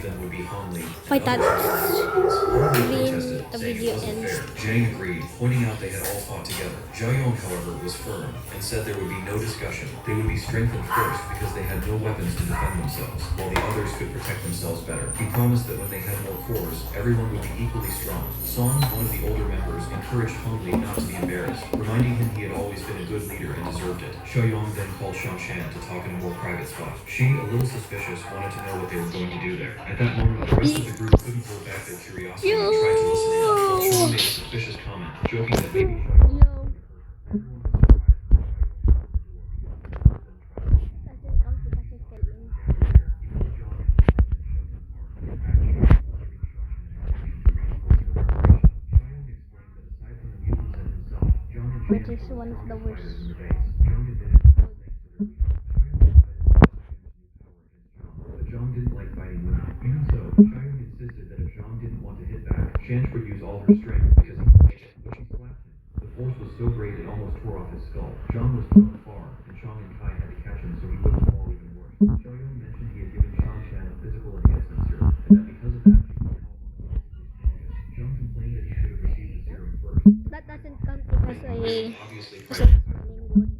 them would be Hong Li. Why that Hong Li green protested, the saying it video wasn't ends? fair. Jiang agreed, pointing out they had all fought together. Zhao Yong, however, was firm and said there would be no discussion. They would be strengthened first because they had no weapons to defend themselves, while the others could protect themselves better. He promised that when they had more cores, everyone would be equally strong. Song, one of the older members, encouraged Hong Li not to be embarrassed, reminding him he had always been a good leader and deserved it. Xiaoyong then called Shang Shan to talk in a more private spot. She, a little suspicious, wanted to know what they were going to do there. At that moment, the rest of the group couldn't hold back their curiosity and tried to listen in, while Shang made a suspicious comment, joking that maybe Xiaoyong. Which is one of the worst. But Zhang didn't like fighting women. Even so, Xiaoyong insisted that if Zhang didn't want to hit back, Shanch would use all her strength because he could make it, but she slapped him. The force was so great it almost tore off his skull. Zhang was thrown far, and Shang and Kai had to catch him so he wouldn't fall even worse. Xiaoyong mentioned he had given Shang Shan a physical enhancement serum, and that because of that, she could become strongest. Zhang complained that he should have received the serum first. That doesn't count because I Obviously, wasn't fighting feeling good.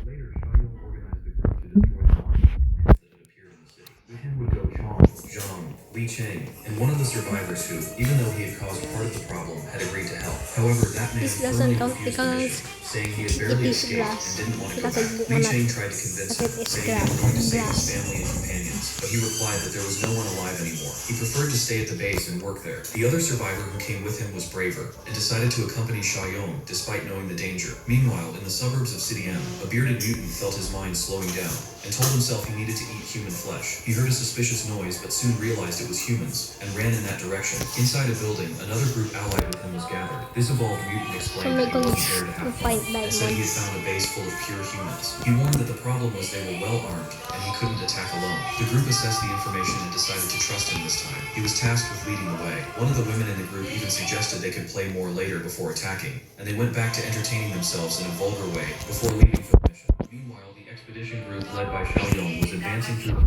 later, Xiaoyong organized the group to destroy the monster plants that had appeared in the city. With him would go Chong, Zhang, Li Cheng, and one of the survivors who, even though he had caused part of the problem, had agreed to help. However, that man This firmly doesn't count refused the mission, because saying he had barely it is escaped glass. and didn't want to go Because I back. did Li not- Cheng tried to convince him, because it's saying he was going to save his glass. family and companions, but he replied that there was no one alive anymore. He preferred to stay at the base and work there. The other survivor who came with him was braver and decided to accompany Xiaoyong despite knowing the danger. Meanwhile, in the suburbs of City M, a bearded mutant felt his mind slowing down and told himself he needed to eat human flesh. He heard a suspicious noise but soon realized it was humans and ran in that direction. Inside a building, another group allied with him was gathered. This evolved mutant So explained my that he goal wasn't is there to to have find fun and said he had diamonds. found a base full of pure humans. He warned that the problem was they were well armed and he couldn't attack alone. The group assessed the information and decided to trust him this time. He was tasked with leading the way. One of the women in the group even suggested they could play more later before attacking, and they went back to entertaining themselves in a vulgar way before leaving for the mission. Meanwhile, the expedition group led by Xiaoyong was advancing through the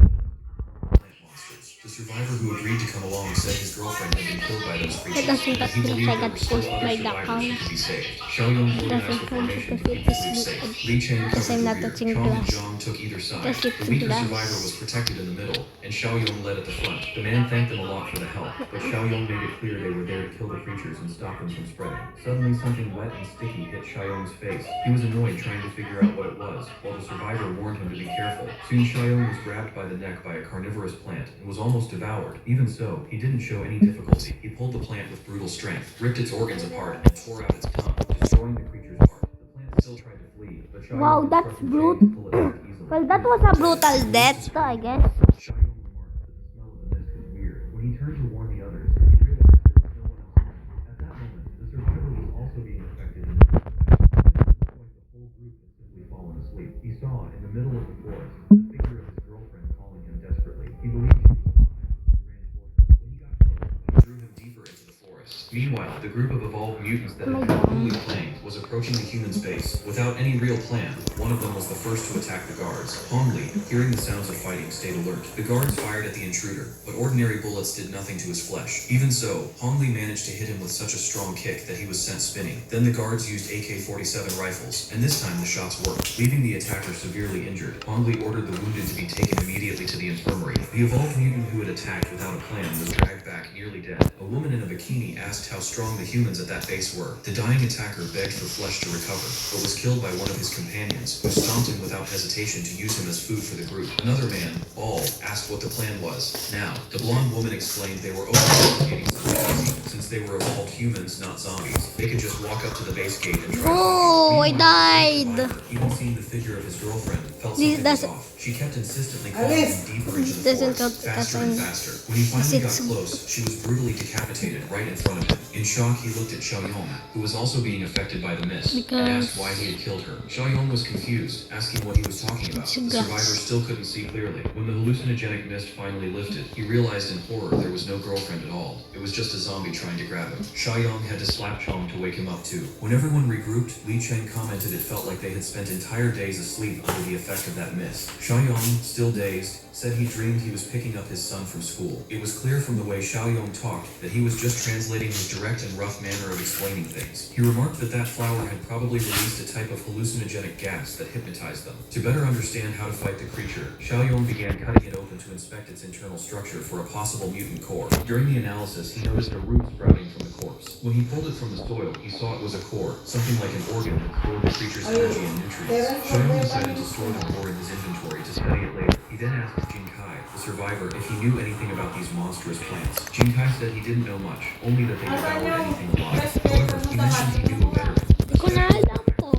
plant monsters. The survivor who agreed to come along said his girlfriend had been killed by those creatures, doesn't and that he count believed because I there got were still pushed other by the survivors who account. could be saved. Xiaoyong It organized doesn't the count formation to because keep it the is group safe. good. Li Cheng Because covered I'm the not rear. touching Chong and glass. Zhang took either side. Just The it's weaker glass. survivor was protected in the middle, and Xiaoyong led at the front. The man thanked them a lot for the help, but Xiaoyong made it clear they were there to kill the creatures and stop them from spreading. Suddenly, something wet and sticky hit Xiaoyong's face. He was annoyed trying to figure out what it was, while the survivor warned him to be careful. Soon, Xiaoyong was grabbed by the neck by a carnivorous plant and was almost devoured. Even so, he didn't show any difficulty. He pulled the plant with brutal strength, ripped its organs apart, and tore out its tongue, destroying the creature's heart. The plant still tried to flee, but Xiaoyong Wow, that's instructed brute. Chang to pull it back easily. Well, that was a brutal death, I guess. Xiaoyong remarked that the smell of the mist was weird. When he turned to warn the others, he realized there was no one else around. At that moment, the survivor was also being affected in the same way. The whole group had simply fallen asleep. He saw, in the middle of the forest, the figure of his girlfriend calling him desperately. He believed she was alive and ran toward her. When he got close, she drew him deeper into the forest. Meanwhile, the group of evolved mutants that had been coolly playing was approaching the humans' base. Without any real plan, one of them was the first to attack the guards. Hong Li, hearing the sounds of fighting, stayed alert. The guards fired at the intruder, but ordinary bullets did nothing to his flesh. Even so, Hong Li managed to hit him with such a strong kick that he was sent spinning. Then the guards used AK-47 rifles, and this time the shots worked, leaving the attacker severely injured. Hong Li ordered the wounded to be taken immediately to the infirmary. The evolved mutant who had attacked without a plan was dragged back nearly dead. A woman in a bikini asked how strong the humans at that base were. The dying attacker begged for flesh to recover, but was killed by one of his companions, who stomped him without hesitation to use him as food for the group. Another man, Ball, asked what the plan was. Now, the blonde woman explained they were overcomplicating something easy, since they were evolved humans, not zombies. They could just walk up to the base gate and try Oh, I to died. even seeing the figure of his girlfriend felt This something was doesn't- off. She kept insistently calling him deeper into the Doesn't count forest, because faster and I'm- faster. When he finally got it's- close, she was brutally decapitated right in front of him. In shock, he looked at Xiaoyong, who was also being affected by the mist, and Because- asked why he had killed her. Xiaoyong was confused, asking what he was talking about. It's The grass. survivor still couldn't see clearly. When the hallucinogenic mist finally lifted, he realized in horror there was no girlfriend at all. It was just a zombie trying to grab him. Xiaoyong had to slap Chong to wake him up too. When everyone regrouped, Li Cheng commented it felt like they had spent entire days asleep under the effect of that mist. Xiaoyong, still dazed, said he dreamed he was picking up his son from school. It was clear from the way Xiaoyong talked that he was just translating his direct and rough manner of explaining things. He remarked that that flower had probably released a type of hallucinogenic gas that hypnotized them. To better understand how to fight the creature, Xiaoyong began cutting it open to inspect its internal structure for a possible mutant core. During the analysis, he noticed a root sprouting from the corpse. When he pulled it from the soil, he saw it was a core, something like an organ that stored the creature's energy and nutrients. Xiaoyong decided to store the core in his inventory to study it later. He then asked Jin Kai, the survivor, if he knew anything about these monstrous plants. Jin Kai said he didn't know much, only that they devoured anything alive. However, he mentioned he knew a veteran. Hindi ko na alam po.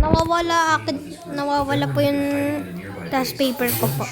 Nawawala po. Nawawala po yung task paper ko po.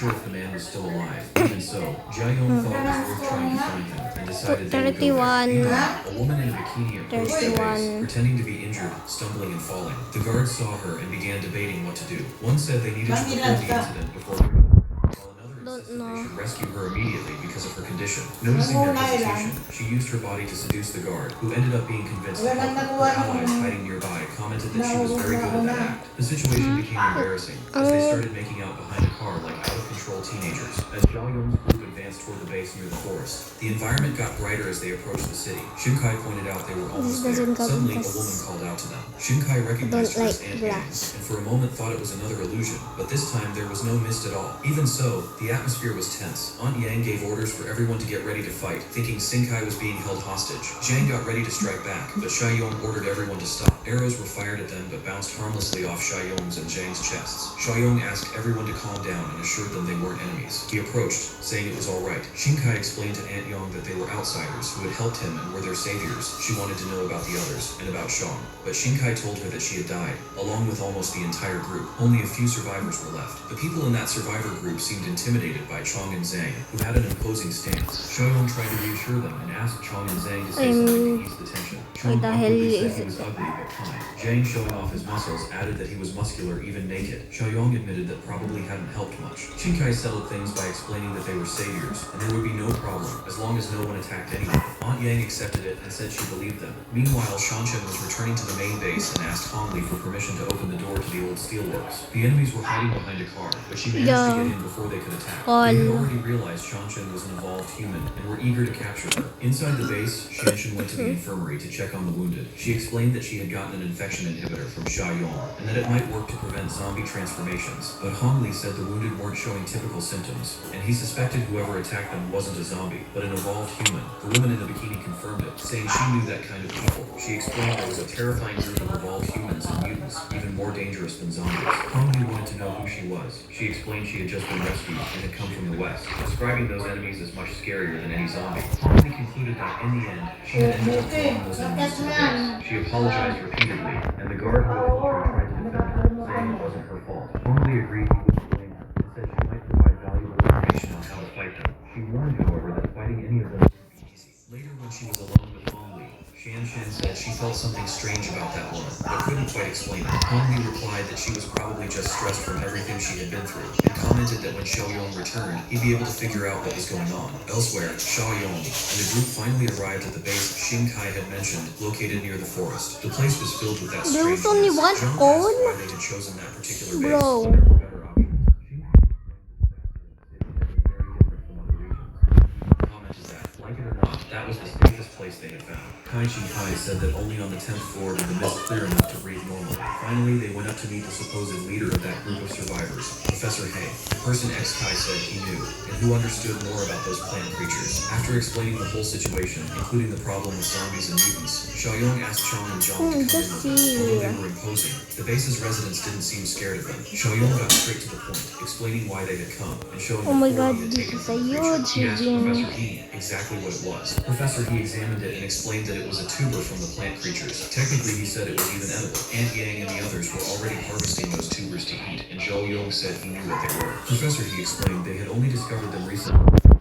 31. A woman in a bikini approached the base, 31. pretending to be injured, stumbling and falling. The guards saw her and began debating what to do. One said they needed to report the incident before moving, while another insisted they should rescue her immediately because of her condition. Noticing their hesitation, she used her body to seduce the guard, who ended up being convinced to help her. Her allies hiding nearby commented that she was very good at that act. The situation became embarrassing as they started making out behind a car like out-of-control teenagers. As Xiaoyong's group advanced toward the base near the forest, the environment got brighter as they approached the city. Shinkai pointed out they were almost there. doesn't count Suddenly, a as- woman called out to them. Shinkai recognized her don't as like Aunt Yang, glass. and for a moment thought it was another illusion. But this time, there was no mist at all. Even so, the atmosphere was tense. Aunt Yang gave orders for everyone to get ready to fight, thinking Shinkai was being held hostage. Zhang got ready to strike back, but Xiaoyong ordered everyone to stop. Arrows were fired at them, but bounced harmlessly off Xiaoyong's and Zhang's chests. Xiaoyong asked everyone to calm down and assured them they weren't enemies. He approached, saying it was all right. Shinkai explained to Aunt Yang that they were outsiders who had helped him and were their saviors. She wanted to know about the others and about Shang, but Shinkai told her that she had died, along with almost the entire group. Only a few survivors were left. The people in that survivor group seemed intimidated by Chong and Zhang, who had an imposing stance. Xiaoyong tried to reassure them and asked Chong and Zhang to say something to ease the tension. Chong the hell awkwardly said is he was ugly but kind. Zhang, showing off his muscles, added that he was muscular even naked. Xiaoyong admitted that probably hadn't helped much. Shinkai settled things by explaining that they were saviors, and there would be no problem as long as no one attacked anyone. Aunt Yang accepted it and said she believed them. Meanwhile, Shanshan was returning to the main base and asked Hongli for permission to open the door to the old steelworks. The enemies were hiding behind a car, but she managed to get in before they could attack. They had already realized Shanshan was an evolved human and were eager to capture her. Inside the base, Shanshan went to the infirmary to check on the wounded. She explained that she had gotten an infection inhibitor from Xiaoyong and that it might work to prevent zombie transformations. But Hongli said the wounded weren't showing typical symptoms, and he suspected whoever attacked them wasn't a zombie, but an evolved human. The woman in the bikini confirmed it, saying she knew that kind of people. She explained there was a terrifying group of evolved humans and mutants, even more dangerous than zombies. Hongli wanted to know who she was. She explained she had just been rescued and had come from the west, describing those enemies as much scarier than any zombie. Hongli concluded that in the end, she had ended up drawing those enemies to the base. She apologized repeatedly, and the guard who had helped her tried to defend her, saying it wasn't her fault. Hongli agreed he wouldn't blame her, and said she might provide valuable information on how to fight them. She warned, however, that fighting any of them wouldn't be easy. Later, when she was alone with Hongli, Shanshan said she felt something strange about that woman, but couldn't quite explain it. Hongli replied that she was probably just stressed from everything she had been through, and commented that when Xiaoyong returned, he'd be able to figure out what was going on. Elsewhere, Xiaoyong and the group finally arrived at the base Shinkai had mentioned, located near the forest. The place was filled with that There was strangeness. only one Zhang cone? asked why they had chosen that particular base. Bro. When there were better options. Shinkai explained the disaster in the city had been very different from other regions. He commented that, like it or not, that was the safest place they had found. Kai Shinkai said that only on the 10th floor did the mist clear enough to breathe normally. Finally, they went up to meet the supposed leader of that group of survivors, Professor Hay, the person ex-Kai said he knew, and who understood more about those plant creatures. After explaining the whole situation, including the problem with zombies and mutants, Xiaoyong asked Chong and Zhang to come just in with them, see. although they were imposing. The base's residents didn't seem scared of them. Xiaoyong got straight to the point, explaining why they had come, and showing Oh my the god, form he had this taken is from a the creature. huge He asked gym. Professor He exactly what it was. Professor He examined it and explained that it was a tuber from the plant creatures. Technically, he said it was even edible. Aunt Yang and the others were already harvesting those tubers to eat, and Zhou Yong said he knew what they were. Professor He explained they had only discovered them recently. In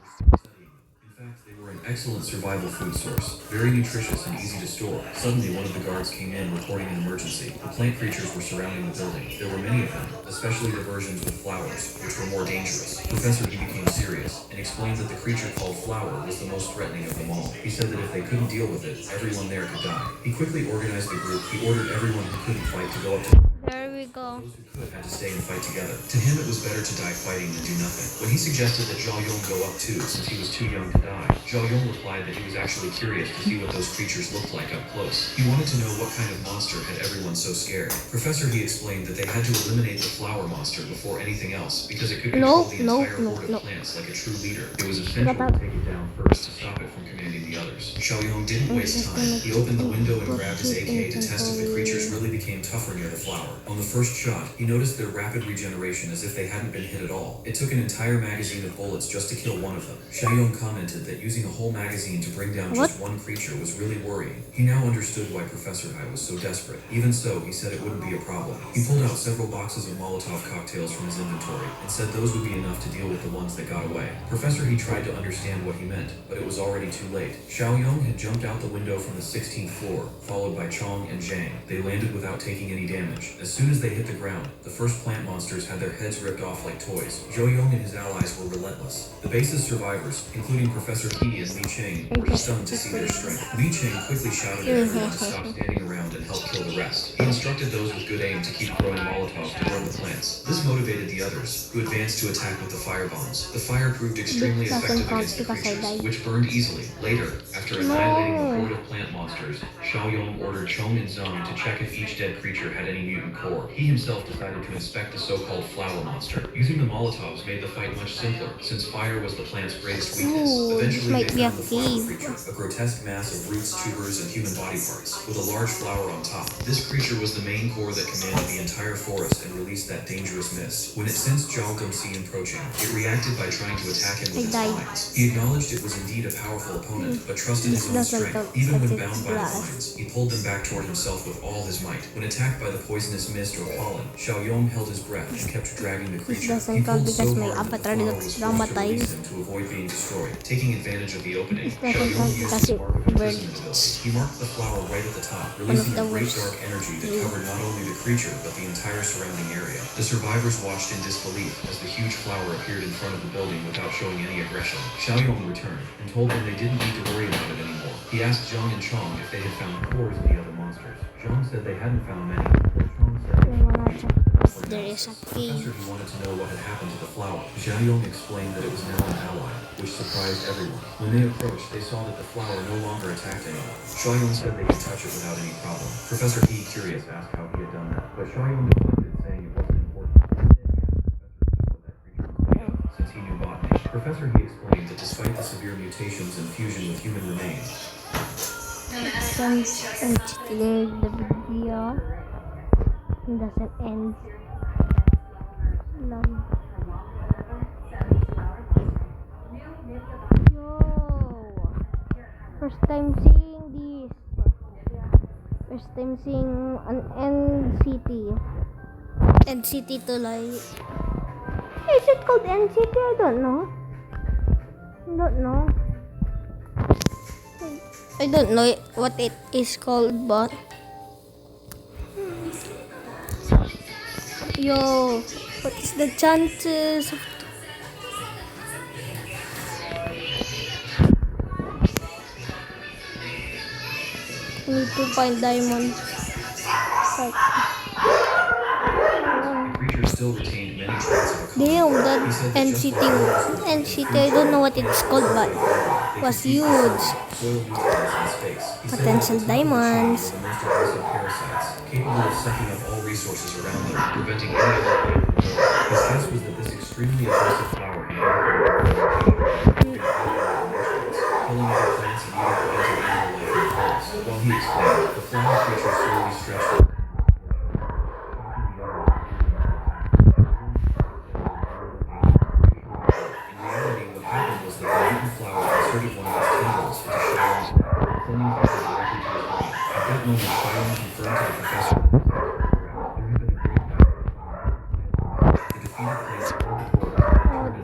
fact, they were an excellent survival food source, very nutritious and easy to store. Suddenly, one of the guards came in reporting an emergency. The plant creatures were surrounding the building. There were many of them, especially the versions with flowers, which were more dangerous. Professor He became serious and explained that the creature called Flower was the most threatening of them all. He said that if they couldn't deal with it, everyone there could die. He quickly organized the group. He ordered everyone who couldn't fight to go up to There we go. those who could had to stay and fight together. To him, it was better to die fighting than do nothing. When he suggested that Zhao Yong go up too, since he was too young to die, Zhao Yong replied that he was actually curious to see what those creatures looked like up close. He wanted to know what kind of monster had everyone so scared. Professor He explained that they had to eliminate the flower monster before anything else, because it could control the entire horde of plants like a true leader. It was essential to take it down first to stop it from commanding the others. Xiao Yong didn't waste time. He opened the window and grabbed his AK to test if the creatures really became tougher near the flower. On the first shot, he noticed their rapid regeneration as if they hadn't been hit at all. It took an entire magazine of bullets just to kill one of them. Xiaoyong commented that using a whole magazine to bring down just one creature was really worrying. He now understood why Professor Hai was so desperate. Even so, he said it wouldn't be a problem. He pulled out several boxes of Molotov cocktails from his inventory and said those would be enough to deal with the ones that got away. Professor He tried to understand what he meant, but it was already too late. Xiaoyong had jumped out the window from the 16th floor, followed by Chong and Zhang. They landed without taking any damage. As soon as they hit the ground, the first plant monsters had their heads ripped off like toys. Zhou Yong and his allies were relentless. The base's survivors, including Professor He and Li Cheng, were stunned to see their strength. Li Cheng quickly shouted at everyone to stop standing around and help kill the rest. He instructed those with good aim to keep throwing Molotovs to burn the plants. This motivated the others, who advanced to attack with the fire bombs. The fire proved extremely effective against the creatures, which burned easily. Later, after annihilating the horde of plant monsters, Xiao Yong ordered Chong and Zhang to check if each dead creature had any mutant core. He himself decided to inspect the so-called flower monster. Using the Molotovs made the fight much simpler, since fire was the plant's greatest weakness. Ooh, this Eventually, might they be a found the flower cave. creature, a grotesque mass of roots, tubers, and human body parts, with a large flower on top. This creature was the main core that commanded the entire forest and released that dangerous mist. When it sensed Zhao Gongxi approaching, it reacted by trying to attack him with its vines. He acknowledged it was indeed a powerful opponent, but trusted his own strength. Even when bound by the vines, he pulled them back toward himself with all his might. When attacked by the poisonous mist or pollen, Xiao Yong held his breath and kept dragging the creature. He doesn't count pulled so because may hard that the avatar flower that's was forced to release traumatized. him to avoid being destroyed. Taking advantage of the opening, This Xiao doesn't Yong count used because his mark of birds. imprisonment ability. He marked the flower right at the top, releasing the a great worst. dark energy that covered not only the creature but the entire surrounding area. The survivors watched in disbelief as the huge flower appeared in front of the building without showing any aggression. Xiao Yong returned and told them they didn't need to worry about it anymore. He asked Zhang and Chong if they had found cores in the other monsters. Zhang said they hadn't found many, but Chong said There is a cave. Professor He wanted to know what had happened to the flower. Xiao Yong explained that it was now an ally, which surprised everyone. When they approached, they saw that the flower no longer attacked anyone. Xiao Yong said they could touch it without any problem. Professor He, curious, asked how he had done that, but Xiao Yong deflected, saying it wasn't important. Instead, he asked Professor He what that creature was made of, since he knew botany. Professor He explained that despite the severe mutations and fusion with human remains, Some cheating the video doesn't end. No. Yo, first time seeing this. First time seeing an NCT. NCT tuloy. Is it called NCT? I don't know. I don't know what it is called, but yo, what is the chances of I need to find diamonds. Like, creatures still retained many traits of a damn, that He said that just NCT, like NCT, I don't know what it's called, but they was could keep huge. soil nutrients in space. He said Potential that the diamonds. were the most aggressive parasites, capable of sucking up all resources around them, preventing any other plant from growing. His guess was that this extremely aggressive flower had killing other plants and even preventing animal life in the forest. While he explained, the flower creature slowly stretched out. In reality, what happened was that the mutant flower inserted one of its tendrils into Xiaoyong's neck, clinging her directly to his body. At that moment, Xiaoyong confirmed to the professor that there had been a great battle. The defeated plants poured the horde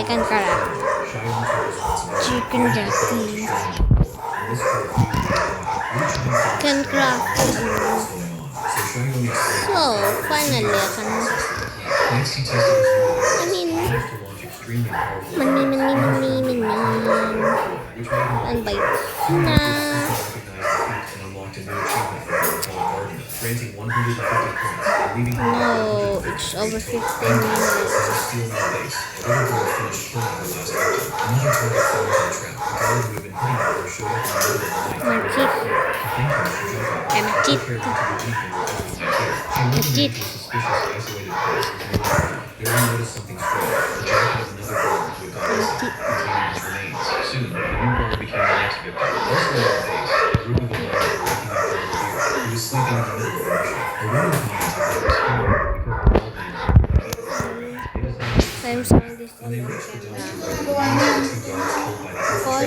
I can craft Xiaoyong took responsibility. chicken jockey. And this put a few Can craft. going on. So Xiaoyong explained So, finally, I can. once he tested his new I mean, ability to launch extremely powerful mani. which made him And bite. soon Na. recognized the feat and unlocked a new achievement for him called Gardener, granting 150 points and leaving him No, it's over 15 minutes. Steel Mill base. A little girl finished killing her last victim. Another target fell into the trap. The guard who had been hitting her showed up in the middle of the night. My cheat. Thank him for jumping. I'm a cheat. She prepared him to do anything with his kid. She moved him cheat. into a suspicious, isolated place with no one. There he noticed something strange. The jacket of another guard who had gone missing, containing his remains. Soon, the new guard became the next victim. Elsewhere on base, a group of the guards were looking out for the deer. He was sleeping in the middle of the mission. A woman commented that he was scared because the bald man they decided I'm sorry, this when they is reached the dumpster, the two guards killed by the infiltrated.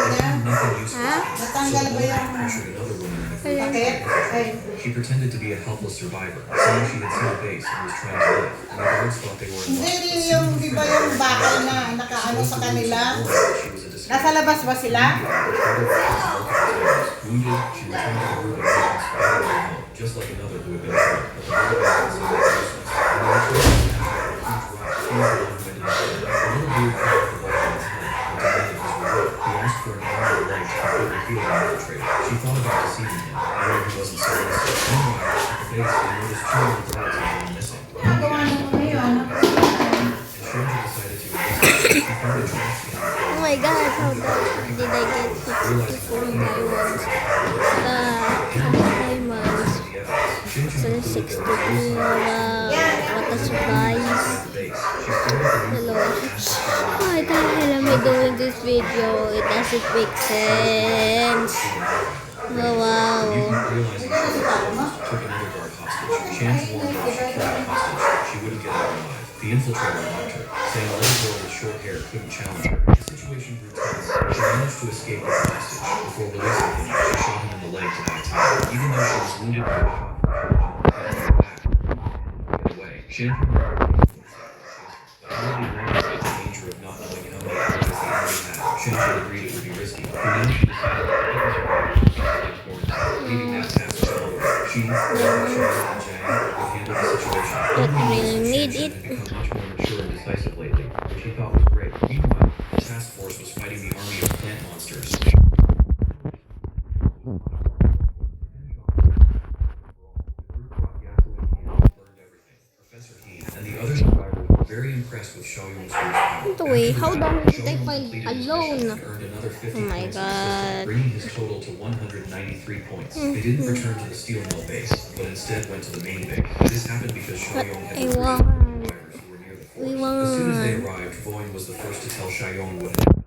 They found nothing useful. Natanggal ba yung Pressured another woman in the group. takip? Ay, She pretended to be a helpless survivor, saying she had seen a base and was trying to live. And the guards thought they were in hindi luck. rin yung, di ba yung bakal na nakaano sa kanila? She was a disgrace. Nasa labas ba sila? Wounded, she returned to the group of agents battling at home, just like another who had been killed. But the bullet was so useless. When they returned to the huge rock, she was the one who ended up dead. The little dude cut off the ball on his head and demanded his reward. He asked for an arm and leg to completely heal the infiltrator. She thought about deceiving him, knowing he wasn't so innocent. Meanwhile, at the base, they noticed two little girls had gone missing. Nagawa mo ngayon. And Stranger decided to investigate. He found a trash can. Oh my god, how did I get 64 diamonds? How many diamonds? So 62. Wow, what a surprise. Hello. Why the hell am I doing this video? It doesn't make sense. Oh wow. Took another guard hostage. Chance warned her if she killed the hostage, she wouldn't get out alive. The infiltrator mocked her, saying a little girl with short hair couldn't challenge her. The situation grew tense. She managed to escape with the hostage. Before releasing him, she shot him in the leg to buy time. Even though she was wounded by a shot from Shojin, get away. Shannon but already warned about the danger of not knowing how many enemies the enemy had. Shannon agreed it would be risky. For now, she decided that it was leaving that task to Oliver. She, Sharon, and Jay would handle the situation. Don't really need Shannon it. had become much more mature and decisive lately, which he thought was great. Meanwhile, the task force was fighting the army of plant monsters. Professor He and the other survivors were very impressed with Xiaoyong's power. Wait, how the hell did I Xiaoyong find completed his alone? mission and earned another 50 Oh my points in the system, God. bringing his total to 193 points. They didn't return to the steel mill base, but instead went to the main base. This happened because Xiaoyong had I recruited want. survivors who were near the We force. As soon as they want. arrived, Voin was the first to tell Xiaoyong what had happened.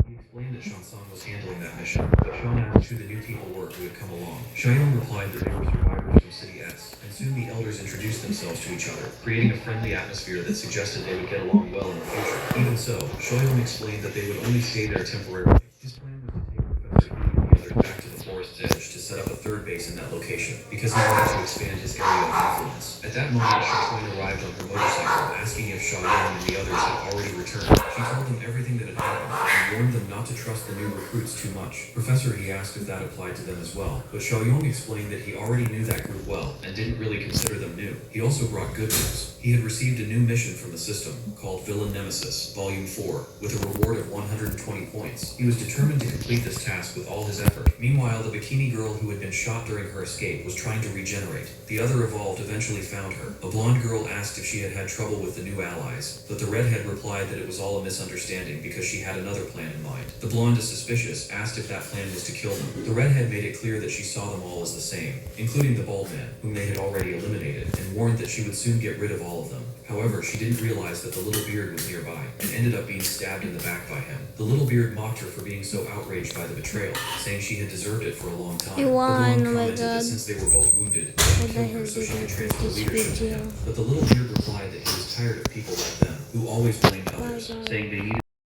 He explained that Shansang was handling that mission, but Sean asked who the new people were who had come along. Xiaoyong replied that they were survivors from City S, and soon the elders introduced themselves to each other, creating a friendly atmosphere that suggested they would get along well in the future. Even so, Xiaoyong explained that they would only stay there temporarily. His plan was to take Professor He and the others back to the forest's edge to set up a third base in that location, because he wanted to expand his area of influence. At that moment, Shaoyin arrived on her motorcycle, asking if Xiaoyong and the others had already returned. She told them everything that had happened, and warned them not to trust the new recruits too much. Professor He asked if that applied to them as well, but Xiaoyong explained that he already knew that group well, and didn't really consider them new. He also brought good news. He had received a new mission from the system, called Villain Nemesis, Volume 4, with a reward of 120 points. He was determined to complete this task with all his effort. Meanwhile, the bikini girl who had been shot during her escape was trying to regenerate. The other evolved eventually found her. A blonde girl asked if she had had trouble with the new allies, but the redhead replied that it was all a misunderstanding because she had another plan in mind. The blonde is suspicious, asked if that plan was to kill them. The redhead made it clear that she saw them all as the same, including the bald man, whom they had already eliminated, and warned that she would soon get rid of all of them. However, she didn't realize that the little beard was nearby, and ended up being stabbed in the back by him. The little beard mocked her for being so outraged by the betrayal, saying she had deserved it for a long time. I The won, blonde oh my commented that God. since they were both wounded, Why they the killed hell her so did she I could do transfer this leadership to video? him. But the little beard replied that he was tired of people like them, who always blamed others, God. saying they needed